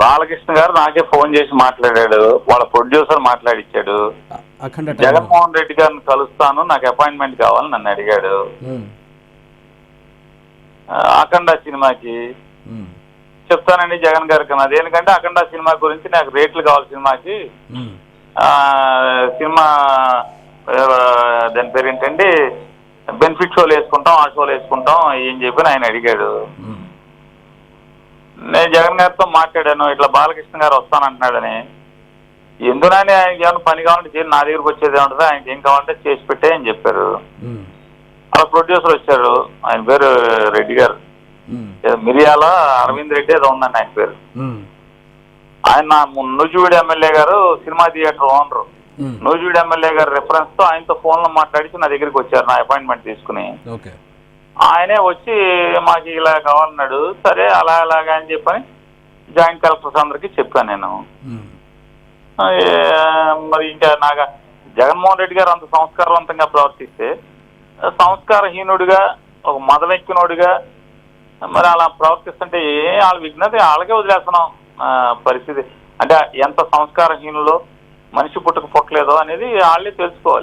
బాలకృష్ణ గారు నాకే ఫోన్ చేసి మాట్లాడాడు, వాళ్ళ ప్రొడ్యూసర్ మాట్లాడిచ్చాడు. జగన్మోహన్ రెడ్డి గారిని కలుస్తాను, నాకు అపాయింట్మెంట్ కావాలని నన్ను అడిగాడు. అఖండ సినిమాకి చెప్తానండి జగన్ గారికి అన్నది. ఎందుకంటే అఖండ సినిమా గురించి నాకు రేట్లు కావాలి సినిమాకి. సినిమా దాని పేరు ఏంటండి, బెనిఫిట్ షోలు వేసుకుంటాం, ఆ షోలు వేసుకుంటాం ఏం చెప్పి ఆయన అడిగాడు. నేను జగన్ గారితో మాట్లాడాను, ఇట్లా బాలకృష్ణ గారు వస్తానంటున్నాడని. ఎందుకని ఆయనకి ఏమైనా పని కావాలంటే నా దగ్గరకు వచ్చేది ఏమంటుంది, ఆయనకి ఏం కావాలంటే చేసి పెట్టే అని చెప్పారు. అలా ప్రొడ్యూసర్ వచ్చారు, ఆయన పేరు రెడ్డి గారు, మిరియాల అరవింద్ రెడ్డి ఏదో ఉందండి ఆయన పేరు. ఆయన నూజివీడు ఎమ్మెల్యే గారు cinema theatre owner. Nuzvid MLA గారు రిఫరెన్స్ తో ఆయనతో ఫోన్లో మాట్లాడి నా దగ్గరికి వచ్చారు నా అపాయింట్మెంట్ తీసుకుని. ఆయనే వచ్చి మాకు ఇలా కావాలన్నాడు. సరే అలాగా అని చెప్పని జాయింట్ కలెక్టర్స్ అందరికీ చెప్పాను నేను. మరి ఇంకా నాకు జగన్మోహన్ రెడ్డి గారు అంత సంస్కారవంతంగా ప్రవర్తిస్తే, సంస్కారహీనుడిగా ఒక మదవెక్కినోడిగా మరి అలా ప్రవర్తిస్తుంటే వాళ్ళ విఘ్నత వాళ్ళకే వదిలేస్తున్నాం పరిస్థితి. అంటే ఎంత సంస్కారహీనులో మనిషి పుట్టక పుట్టలేదో అనేది వాళ్ళే తెలుసుకోవాలి.